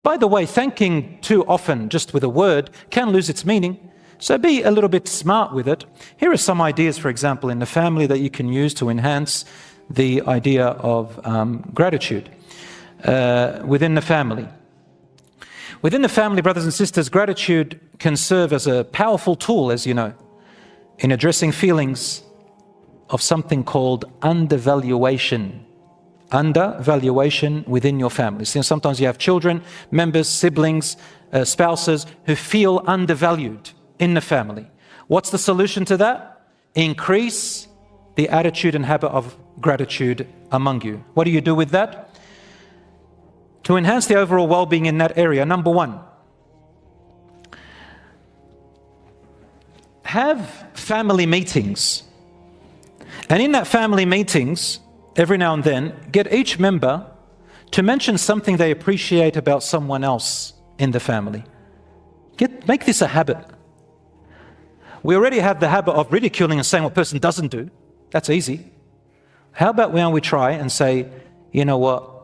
By the way, thanking too often just with a word can lose its meaning. So be a little bit smart with it. Here are some ideas, for example, in the family that you can use to enhance the idea of gratitude within the family. Within the family, brothers and sisters, gratitude can serve as a powerful tool, as you know, in addressing feelings of something called undervaluation. Undervaluation within your family. So sometimes you have children, members, siblings, spouses who feel undervalued in the family. What's the solution to that? Increase the attitude and habit of gratitude among you. What do you do with that? To enhance the overall well-being in that area, number one, have family meetings. And in that family meetings, every now and then, get each member to mention something they appreciate about someone else in the family. Make this a habit. We already have the habit of ridiculing and saying what a person doesn't do. That's easy. How about when we try and say, you know what,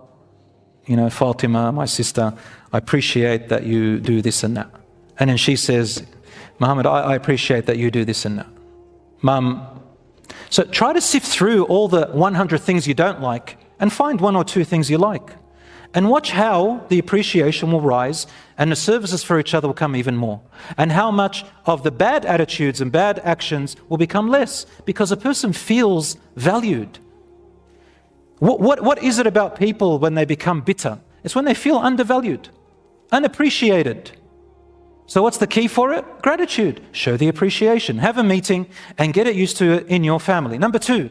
Fatima, my sister, I appreciate that you do this and that. And then she says, Muhammad, I appreciate that you do this and that. Mum. So try to sift through all the 100 things you don't like and find one or two things you like. And watch how the appreciation will rise and the services for each other will come even more. And how much of the bad attitudes and bad actions will become less because a person feels valued. What is it about people when they become bitter? It's when they feel undervalued, unappreciated. So what's the key for it? Gratitude. Show the appreciation. Have a meeting and get it used to in your family. Number two,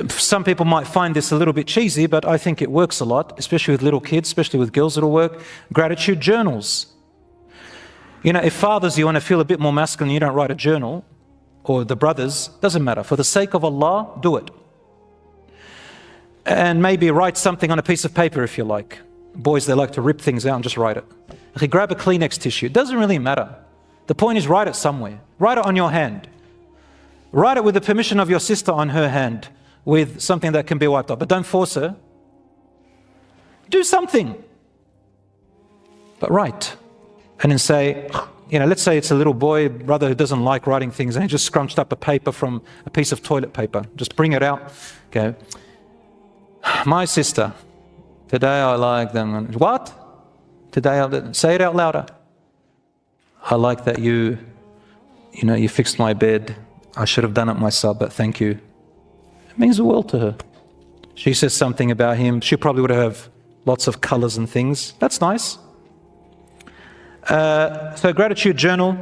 some people might find this a little bit cheesy, but I think it works a lot, especially with little kids, especially with girls, it'll work. Gratitude journals. If fathers, you want to feel a bit more masculine, you don't write a journal, or the brothers, doesn't matter. For the sake of Allah, do it. And maybe write something on a piece of paper if you like. Boys, they like to rip things out and just write it. Okay, grab a Kleenex tissue. It doesn't really matter. The point is, write it somewhere. Write it on your hand. Write it with the permission of your sister on her hand with something that can be wiped off. But don't force her. Do something. But write. And then say, let's say it's a little boy, brother who doesn't like writing things and he just scrunched up a paper from a piece of toilet paper. Just bring it out. Okay. My sister, today I like them. What? Today, say it out louder. I like that you fixed my bed. I should have done it myself, but thank you. It means the world to her. She says something about him. She probably would have lots of colors and things. That's nice. So gratitude journal,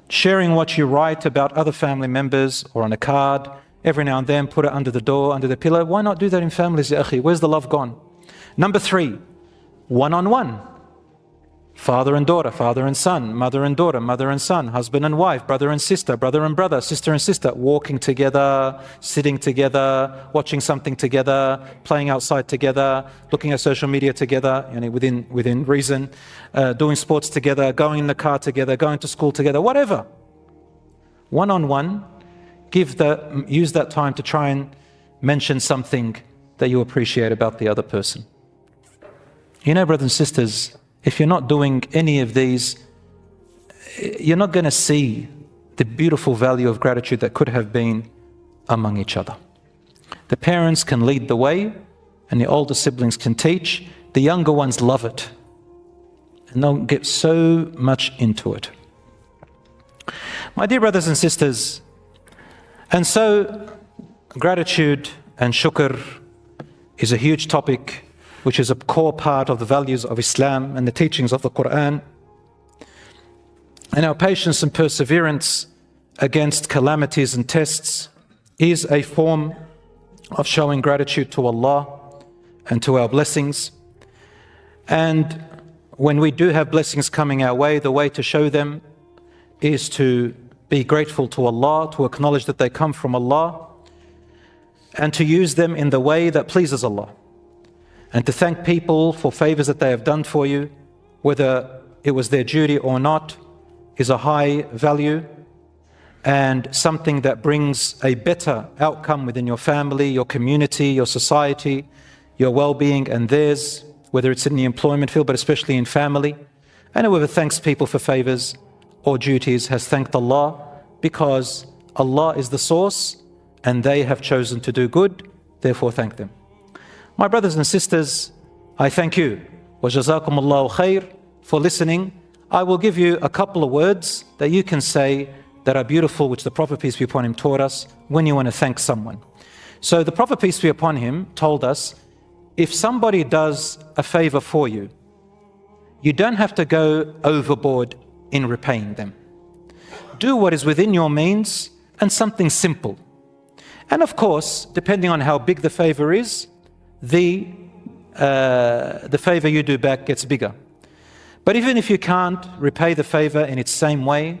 sharing what you write about other family members or on a card. Every now and then, put it under the door, under the pillow. Why not do that in families, ya akhi? Where's the love gone? Number three, one-on-one. Father and daughter, father and son, mother and daughter, mother and son, husband and wife, brother and brother, sister and sister, walking together, sitting together, watching something together, playing outside together, looking at social media together, within reason, doing sports together, going in the car together, going to school together, whatever. One-on-one. Use that time to try and mention something that you appreciate about the other person. Brothers and sisters, if you're not doing any of these, you're not going to see the beautiful value of gratitude that could have been among each other. The parents can lead the way and the older siblings can teach. The younger ones love it and they'll get so much into it. My dear brothers and sisters, and so gratitude and shukr is a huge topic which is a core part of the values of Islam and the teachings of the Quran. And our patience and perseverance against calamities and tests is a form of showing gratitude to Allah and to our blessings. And when we do have blessings coming our way, the way to show them is to be grateful to Allah, to acknowledge that they come from Allah, and to use them in the way that pleases Allah. And to thank people for favors that they have done for you, whether it was their duty or not, is a high value and something that brings a better outcome within your family, your community, your society, your well-being and theirs, whether it's in the employment field, but especially in family. And whoever thanks people for favors or duties has thanked Allah, because Allah is the source and they have chosen to do good, therefore thank them. My brothers and sisters, I thank you. Wa jazakumullahu khair for listening. I will give you a couple of words that you can say that are beautiful, which the Prophet, peace be upon him, taught us when you want to thank someone. So the Prophet, peace be upon him, told us, if somebody does a favor for you, you don't have to go overboard in repaying them. Do what is within your means and something simple. And of course, depending on how big the favor is, the favor you do back gets bigger. But even if you can't repay the favor in its same way,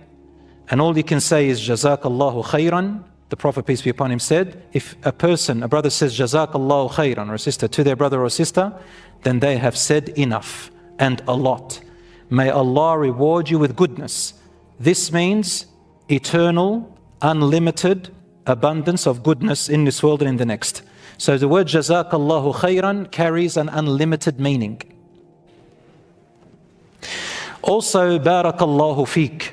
and all you can say is Jazakallahu khairan, the Prophet, peace be upon him, said, if a brother says Jazakallahu khairan, or a sister, to their brother or sister, then they have said enough and a lot. May Allah reward you with goodness. This means eternal, unlimited abundance of goodness in this world and in the next. So the word Jazakallahu khairan carries an unlimited meaning. Also, Barakallahu feek.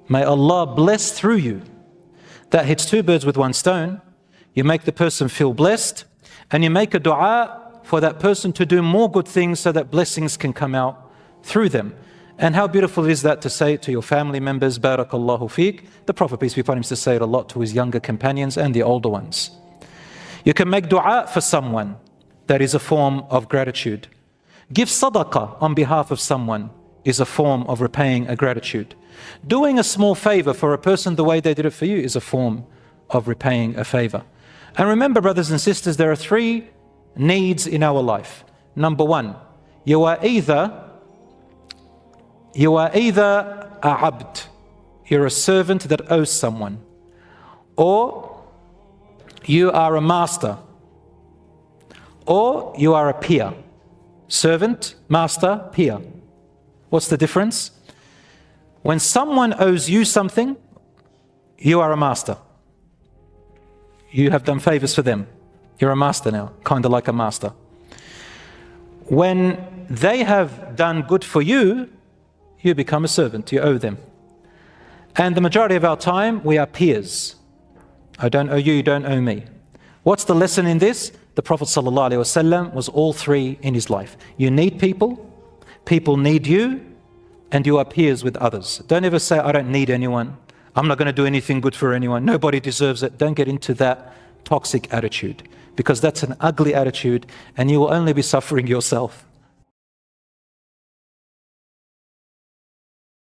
May Allah bless through you. That hits two birds with one stone. You make the person feel blessed, and you make a dua for that person to do more good things so that blessings can come out through them. And how beautiful is that to say it to your family members, Barakallahu feek. The Prophet, peace be upon him, used to say it a lot to his younger companions and the older ones. You can make dua for someone. That is a form of gratitude. Give sadaqah on behalf of someone is a form of repaying a gratitude. Doing a small favor for a person the way they did it for you is a form of repaying a favor. And remember, brothers and sisters, there are three needs in our life. Number one, you are either a abd, you're a servant that owes someone, or you are a master, or you are a peer. Servant, master, peer. What's the difference? When someone owes you something, you are a master. You have done favors for them. You're a master now, kind of like a master. When they have done good for you, you become a servant, you owe them. And the majority of our time, we are peers. I don't owe you, you don't owe me. What's the lesson in this? The Prophet ﷺ was all three in his life. You need people, people need you, and you are peers with others. Don't ever say, I don't need anyone. I'm not going to do anything good for anyone. Nobody deserves it. Don't get into that toxic attitude, because that's an ugly attitude and you will only be suffering yourself.